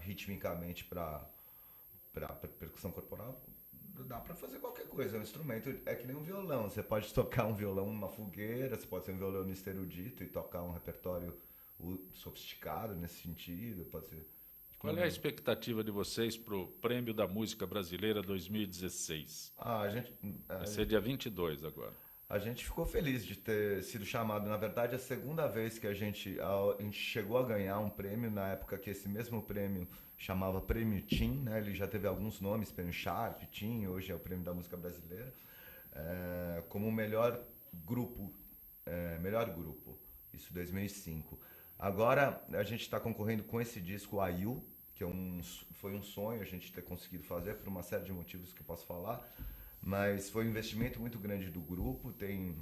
D: ritmicamente para percussão corporal. Dá para fazer qualquer coisa, é um instrumento, é que nem um violão, você pode tocar um violão numa fogueira, você pode ser um violonista erudito e tocar um repertório sofisticado nesse sentido, pode ser...
A: Qual é a expectativa de vocês para o Prêmio da Música Brasileira 2016? Vai ser dia 22 agora.
D: A gente ficou feliz de ter sido chamado. Na verdade, a segunda vez que a gente chegou a ganhar um prêmio, na época que esse mesmo prêmio chamava Prêmio TIM, né? Ele já teve alguns nomes, Prêmio Sharp, TIM, hoje é o Prêmio da Música Brasileira, como melhor grupo, isso 2005. Agora a gente está concorrendo com esse disco AIU, que foi um sonho a gente ter conseguido fazer por uma série de motivos que eu posso falar, mas foi um investimento muito grande do grupo, tem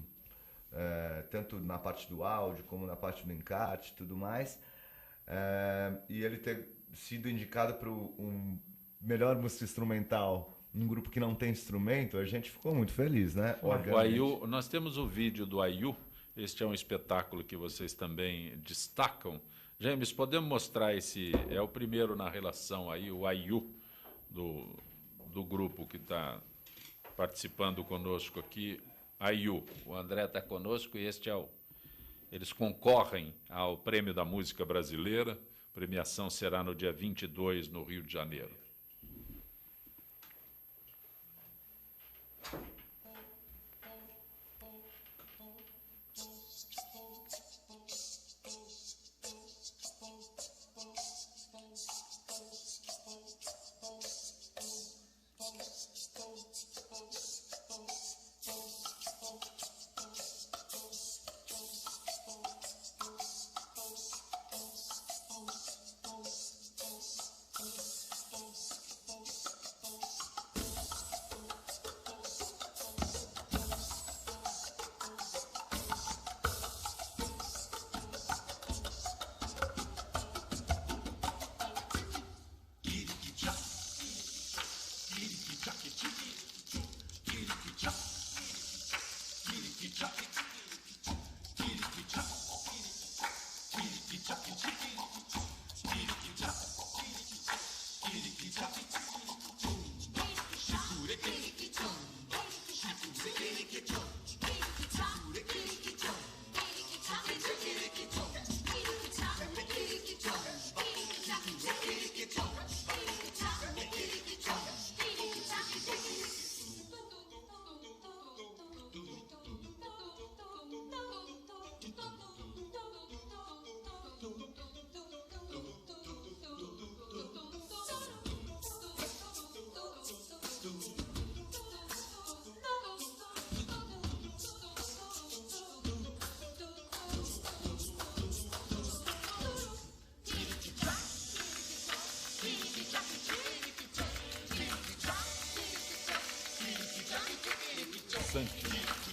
D: tanto na parte do áudio como na parte do encarte e tudo mais, e ele ter sido indicado para um melhor música instrumental, um grupo que não tem instrumento, a gente ficou muito feliz, né?
A: O AIU, nós temos o vídeo do AIU. Este é um espetáculo que vocês também destacam. James, podemos mostrar esse... É o primeiro na relação aí, o AIU, do grupo que está participando conosco aqui. AIU, o André está conosco e este eles concorrem ao Prêmio da Música Brasileira. A premiação será no dia 22, no Rio de Janeiro.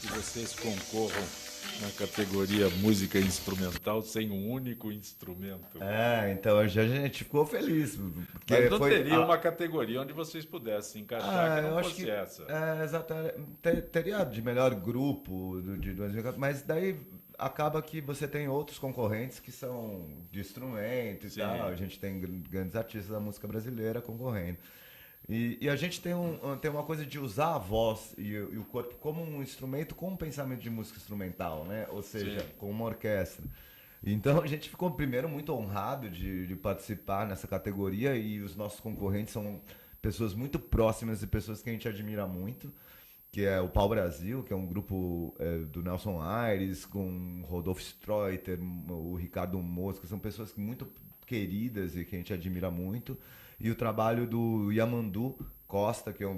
A: Que vocês concorram na categoria música instrumental sem um único instrumento.
D: Então a gente ficou feliz.
A: Mas não teria uma categoria onde vocês pudessem encaixar que não fosse essa.
D: Exatamente. Teria de melhor grupo de 2004, mas daí acaba que você tem outros concorrentes que são de instrumento e tal. A gente tem grandes artistas da música brasileira concorrendo. E a gente tem uma coisa de usar a voz e o corpo como um instrumento com um pensamento de música instrumental, né? Ou seja, com uma orquestra. Então a gente ficou, primeiro, muito honrado de participar nessa categoria, e os nossos concorrentes são pessoas muito próximas e pessoas que a gente admira muito, que é o Pau Brasil, que é um grupo do Nelson Aires, com Rodolfo Streuter, o Ricardo Mosca, são pessoas muito queridas e que a gente admira muito. E o trabalho do Yamandu Costa, que é um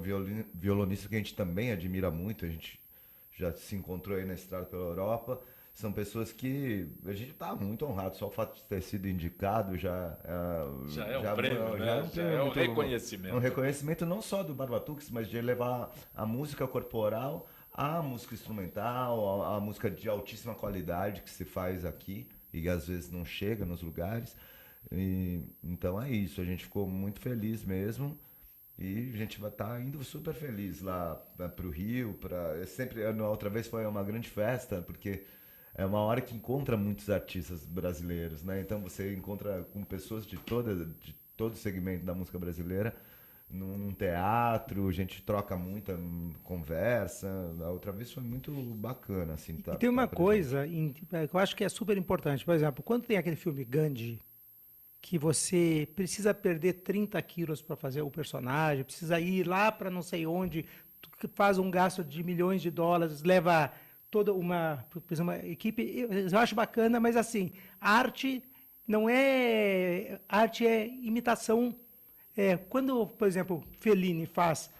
D: violonista que a gente também admira muito, a gente já se encontrou aí na estrada pela Europa. são pessoas que a gente está muito honrado, só o fato de ter sido indicado já
A: é um prêmio, né? Já é um reconhecimento.
D: Um reconhecimento não só do Barbatuques, mas de levar a música corporal à música instrumental, a música de altíssima qualidade que se faz aqui e às vezes não chega nos lugares. Então é isso, a gente ficou muito feliz mesmo. E a gente vai estar indo super feliz lá para o Rio. A outra vez foi uma grande festa, porque é uma hora que encontra muitos artistas brasileiros, né? Então você encontra com pessoas de todo o segmento da música brasileira num teatro, a gente troca muita conversa. A outra vez foi muito bacana. Assim,
C: e tem uma coisa que eu acho que é super importante. Por exemplo, quando tem aquele filme Gandhi, que você precisa perder 30 quilos para fazer o personagem, precisa ir lá para não sei onde, faz um gasto de milhões de dólares, leva toda uma equipe. Eu acho bacana, mas assim, a arte não é... Arte é imitação. Quando, por exemplo, Fellini faz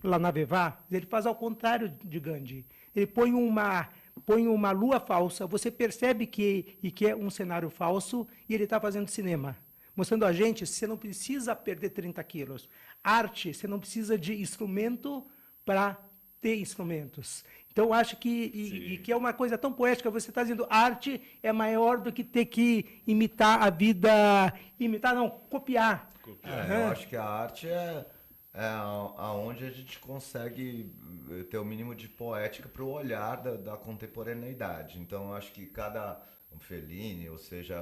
C: La Naveva, ele faz ao contrário de Gandhi. Ele põe uma lua falsa, você percebe que é um cenário falso e ele está fazendo cinema. Mostrando a gente, você não precisa perder 30 quilos. Arte, você não precisa de instrumento para ter instrumentos. Então, acho que é uma coisa tão poética, você está dizendo arte é maior do que ter que imitar a vida... Imitar, não, copiar.
D: Eu acho que a arte é aonde a gente consegue ter o mínimo de poética para o olhar da contemporaneidade. Então, eu acho que cada Fellini, ou seja,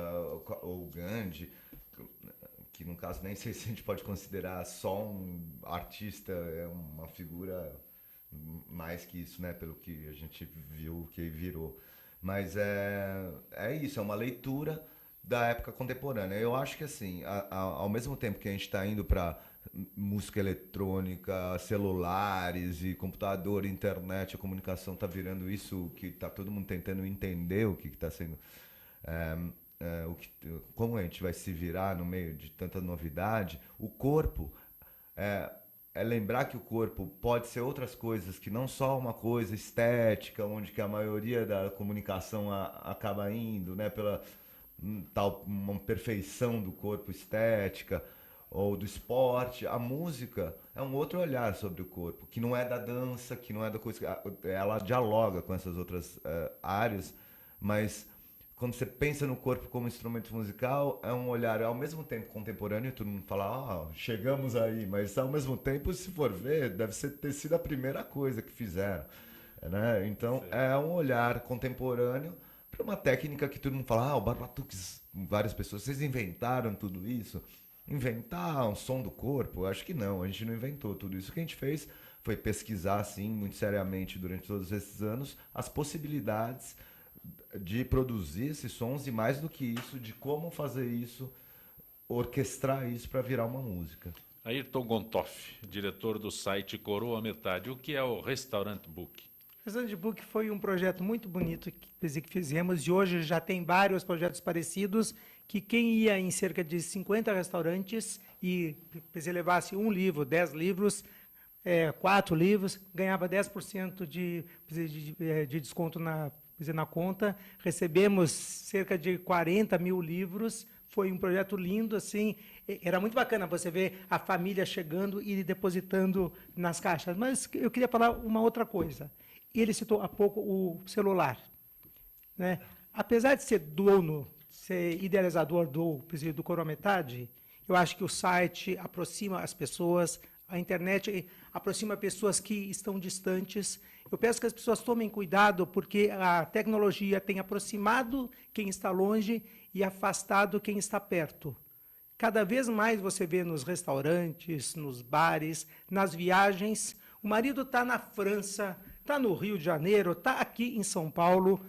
D: o Gandhi, que no caso nem sei se a gente pode considerar só um artista, é uma figura mais que isso, né, pelo que a gente viu que virou. Mas é isso, é uma leitura da época contemporânea. Eu acho que assim, ao mesmo tempo que a gente está indo para música eletrônica, celulares e computador, internet, a comunicação está virando isso que está todo mundo tentando entender o que está sendo, como a gente vai se virar no meio de tanta novidade. O corpo é lembrar que o corpo pode ser outras coisas, que não só uma coisa estética, onde que a maioria da comunicação acaba indo, né, pela uma perfeição do corpo estética, ou do esporte. A música é um outro olhar sobre o corpo, que não é da dança, que não é da coisa... Ela dialoga com essas outras áreas, mas quando você pensa no corpo como instrumento musical, é um olhar ao mesmo tempo contemporâneo, todo mundo fala, chegamos aí, mas ao mesmo tempo, se for ver, deve ter sido a primeira coisa que fizeram, né? Então, é um olhar contemporâneo para uma técnica que todo mundo fala, o Barbatuques, várias pessoas, vocês inventaram tudo isso? Inventar um som do corpo? Acho que não, a gente não inventou tudo isso. O que a gente fez foi pesquisar, assim, muito seriamente durante todos esses anos, as possibilidades de produzir esses sons e, mais do que isso, de como fazer isso, orquestrar isso para virar uma música.
A: Ayrton Gontoff, diretor do site Coroa Metade, o que é o Restaurant Book?
C: O Restaurant Book foi um projeto muito bonito que fizemos e hoje já tem vários projetos parecidos que quem ia em cerca de 50 restaurantes e se levasse um livro, 10 livros, 4 livros, ganhava 10% de desconto na conta. Recebemos cerca de 40 mil livros. Foi um projeto lindo, assim. Era muito bacana você ver a família chegando e depositando nas caixas. Mas eu queria falar uma outra coisa. Ele citou há pouco o celular, né? Apesar de ser dono, ser idealizador do Coroa Metade, eu acho que o site aproxima as pessoas, a internet aproxima pessoas que estão distantes. Eu peço que as pessoas tomem cuidado, porque a tecnologia tem aproximado quem está longe e afastado quem está perto. Cada vez mais você vê nos restaurantes, nos bares, nas viagens, o marido está na França, está no Rio de Janeiro, está aqui em São Paulo,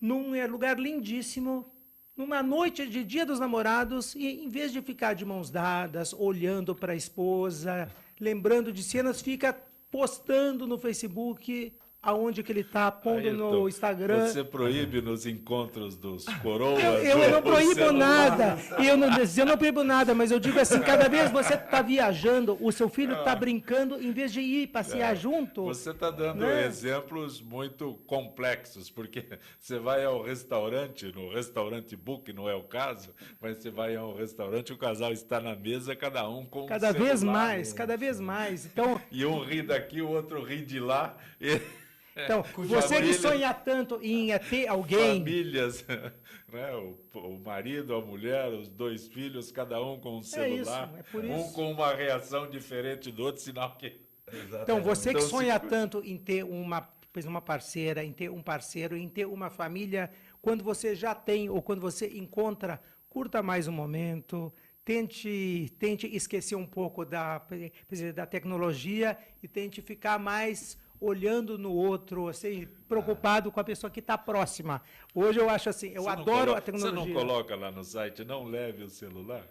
C: num lugar lindíssimo, numa noite de Dia dos Namorados, e em vez de ficar de mãos dadas, olhando para a esposa, lembrando de cenas, fica postando no Facebook aonde que ele está pondo no Instagram.
A: Você proíbe nos encontros dos coroas?
C: Eu não proíbo nada. Eu não proíbo nada, mas eu digo assim, cada vez você está viajando, o seu filho está brincando, em vez de ir passear junto.
A: Você está dando exemplos muito complexos, porque você vai ao restaurante, no restaurante book, não é o caso, mas você vai ao restaurante, o casal está na mesa, cada um com
C: cada vez mais, cada vez mais. Então,
A: e um ri daqui, o outro ri de lá.
C: Então, você que sonha tanto em ter alguém...
A: Famílias, né? O marido, a mulher, os 2 filhos, cada um com um celular,
C: por isso.
A: um com uma reação diferente do outro, sinal que...
C: Então, você que sonha tanto em ter uma parceira, em ter um parceiro, em ter uma família, quando você já tem ou quando você encontra, curta mais um momento, tente esquecer um pouco da tecnologia e tente ficar mais olhando no outro, assim, preocupado com a pessoa que está próxima. Hoje eu acho assim, eu adoro a tecnologia.
A: Você não coloca lá no site, não leve o celular?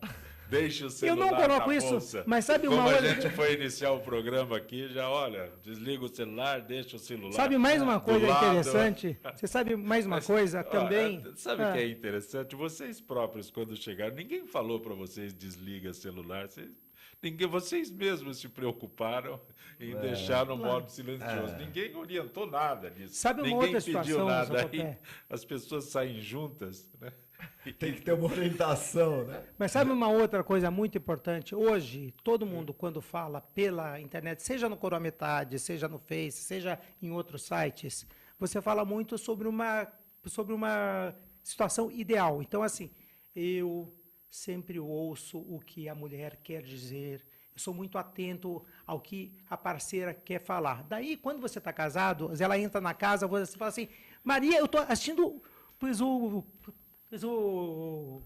A: Deixe o celular
C: eu não coloco
A: na
C: isso,
A: bolsa.
C: mas sabe
A: Como
C: uma
A: a
C: outra...
A: gente foi iniciar o programa aqui, já olha, desliga o celular, deixa o celular.
C: Sabe mais uma coisa
A: lado.
C: Interessante? Você sabe mais uma coisa também?
A: Sabe o que é interessante? Vocês próprios, quando chegaram, ninguém falou para vocês desliga o celular. Vocês mesmos se preocuparam em deixar no modo silencioso. Ninguém orientou nada disso.
C: Sabe uma
A: ninguém
C: outra
A: pediu
C: situação,
A: nada. Aí as pessoas saem juntas, né?
D: Tem que ter uma orientação, né?
C: Mas sabe uma outra coisa muito importante? Hoje, todo mundo, quando fala pela internet, seja no Corometade, seja no Face, seja em outros sites, você fala muito sobre uma situação ideal. Então, assim, eu sempre ouço o que a mulher quer dizer, eu sou muito atento ao que a parceira quer falar. Daí, quando você está casado, ela entra na casa, você fala assim, Maria, eu estou assistindo o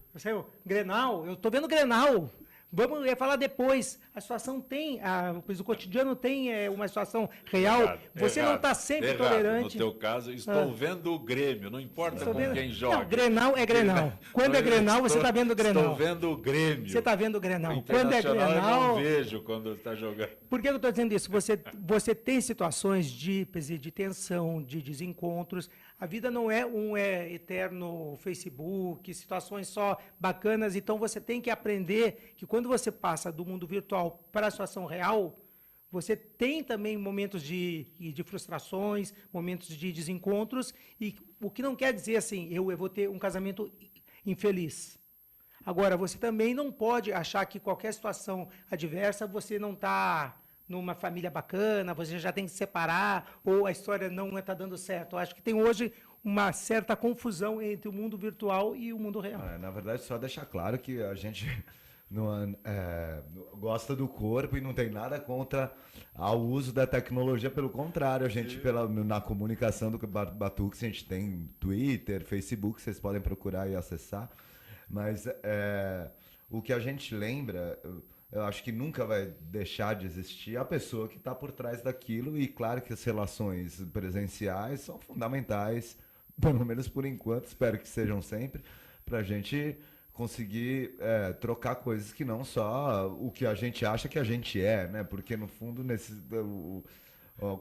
C: Grenal, eu estou vendo o Grenal. Vamos falar depois. A situação tem, o cotidiano tem uma situação real. Você não está sempre tolerante.
A: No teu caso, estou vendo o Grêmio, não importa com quem joga.
C: Não, Grenal é Grenal. Quando é Grenal, você está vendo o Grenal.
A: Estou vendo o Grêmio.
C: Você está vendo o Grenal.
A: Quando é Grenal, eu não vejo quando está jogando.
C: Por que eu estou dizendo isso? Você tem situações de tensão, de desencontros. A vida não é um eterno Facebook, situações só bacanas. Então, você tem que aprender que quando você passa do mundo virtual para a situação real, você tem também momentos de frustrações, momentos de desencontros, e o que não quer dizer assim, eu vou ter um casamento infeliz. Agora, você também não pode achar que qualquer situação adversa você não está numa família bacana, você já tem que se separar, ou a história não está dando certo. Eu acho que tem hoje uma certa confusão entre o mundo virtual e o mundo real.
D: Na verdade, só deixar claro que a gente não, gosta do corpo e não tem nada contra o uso da tecnologia, pelo contrário, a gente, na comunicação do Batuques, a gente tem Twitter, Facebook, vocês podem procurar e acessar, mas o que a gente lembra... Eu acho que nunca vai deixar de existir a pessoa que está por trás daquilo, e claro que as relações presenciais são fundamentais, pelo menos por enquanto, espero que sejam sempre, para a gente conseguir trocar coisas que não só o que a gente acha que a gente é, né? Porque no fundo,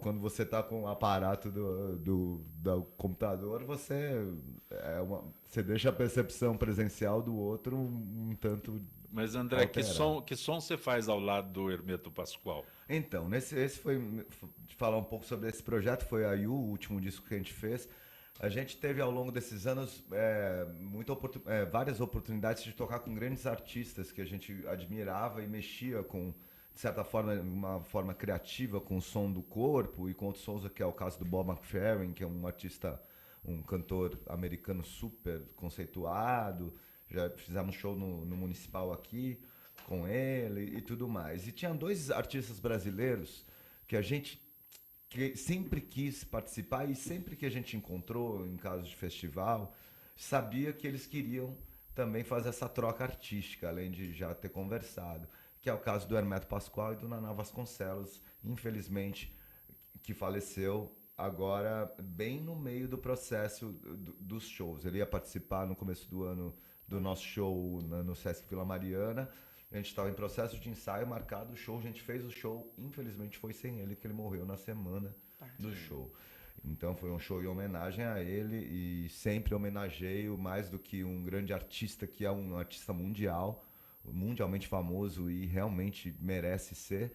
D: quando você está com o aparato do computador, você deixa a percepção presencial do outro um tanto...
A: Mas, André, que som você faz ao lado do Hermeto Pascoal?
D: Então, esse foi, de falar um pouco sobre esse projeto, foi a IU, o último disco que a gente fez. A gente teve, ao longo desses anos, várias oportunidades de tocar com grandes artistas que a gente admirava e mexia com, de certa forma, uma forma criativa com o som do corpo, e com outros sons, que é o caso do Bob McFerrin, que é um artista, um cantor americano super conceituado. Já fizemos show no Municipal aqui com ele e tudo mais. E tinha 2 artistas brasileiros que a gente sempre quis participar, e sempre que a gente encontrou em casos de festival, sabia que eles queriam também fazer essa troca artística, além de já ter conversado, que é o caso do Hermeto Pascoal e do Naná Vasconcelos, infelizmente, que faleceu agora bem no meio do processo dos shows. Ele ia participar no começo do ano do nosso show no Sesc Vila Mariana. A gente estava em processo de ensaio, marcado o show, a gente fez o show, infelizmente foi sem ele, que ele morreu na semana do show. Então foi um show em homenagem a ele e sempre homenageio mais do que um grande artista que é um artista mundial, mundialmente famoso e realmente merece ser.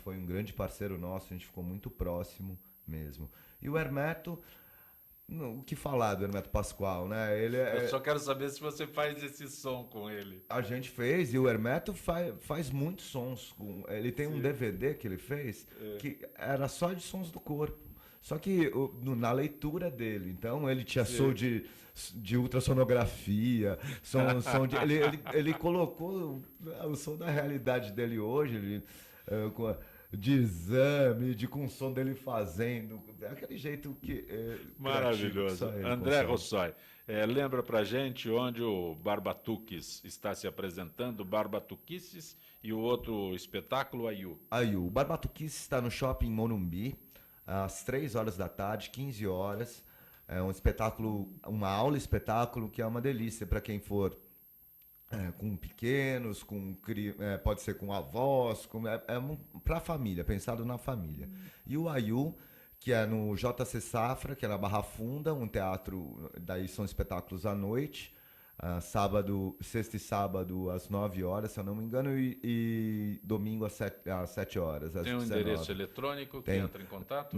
D: Foi um grande parceiro nosso, a gente ficou muito próximo mesmo. E o Hermeto, o que falar do Hermeto Pascoal, né?
A: Eu só quero saber se você faz esse som com ele.
D: A gente fez, e o Hermeto faz muitos sons. Ele tem um DVD que ele fez que era só de sons do corpo. Só que na leitura dele, então ele tinha som de ultrassonografia, som de, ele colocou o som da realidade dele hoje, de exame, com o som dele fazendo, aquele jeito que...
A: Maravilhoso. André Rossoi, lembra pra gente onde o Barbatuques está se apresentando, Barbatuquices, e o outro espetáculo, Aiu.
D: Aiu. O Barbatuquices está no Shopping Morumbi, às 3 horas da tarde, 15 horas. É um espetáculo, uma aula espetáculo que é uma delícia para quem for com pequenos, pode ser com avós, para a família, pensado na família. E o Aiu, que é no JC Safra, que é na Barra Funda, um teatro, daí são espetáculos à noite, sexta e sábado às 9 horas, se eu não me engano, e domingo às 7 horas.
A: Tem um endereço eletrônico que entra em contato?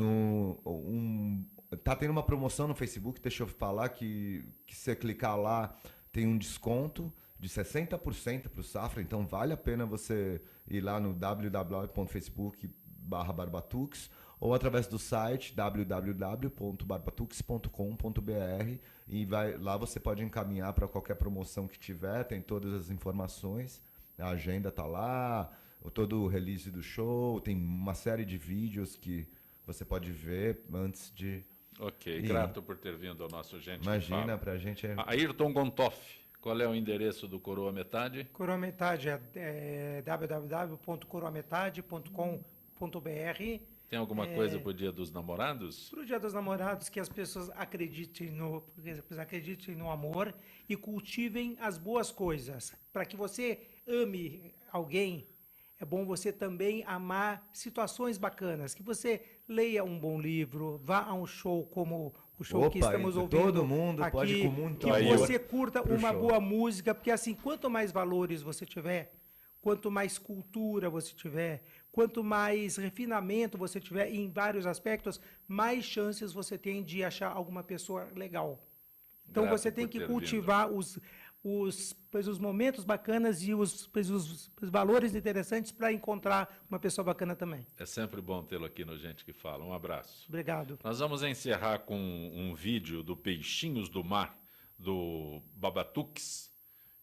D: Tá tendo uma promoção no Facebook, deixa eu falar, que se você clicar lá, tem um desconto de 60% para o Safra, então vale a pena você ir lá no www.facebook/Barbatux ou através do site www.barbatux.com.br e lá você pode encaminhar para qualquer promoção que tiver, tem todas as informações, a agenda está lá, todo o release do show, tem uma série de vídeos que você pode ver antes de...
A: Ok, grato por ter vindo ao nosso Gente
D: Imagina, pra gente é...
A: Ayrton Gontoff, qual é o endereço do Coroa Metade?
C: Coroa Metade é www.coroametade.com.br.
A: Tem alguma coisa para o Dia dos Namorados?
C: Para o Dia dos Namorados, que as pessoas acreditem no amor e cultivem as boas coisas. Para que você ame alguém, é bom você também amar situações bacanas. Que você leia um bom livro, vá a um show como o show que estamos ouvindo.
D: Todo mundo
C: aqui,
D: pode ir com muito
C: que
D: amor
C: você curta uma
D: show.
C: boa música, porque assim, quanto mais valores você tiver, quanto mais cultura você tiver, quanto mais refinamento você tiver em vários aspectos, mais chances você tem de achar alguma pessoa legal. Então você tem que cultivar os momentos bacanas e os valores interessantes para encontrar uma pessoa bacana também.
A: É sempre bom tê-lo aqui no Gente que Fala. Um abraço.
C: Obrigado.
A: Nós vamos encerrar com um vídeo do Peixinhos do Mar, do Babatux,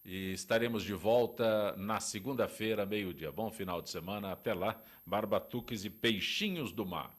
A: e estaremos de volta na segunda-feira, meio-dia. Bom final de semana. Até lá, Barbatuques e Peixinhos do Mar.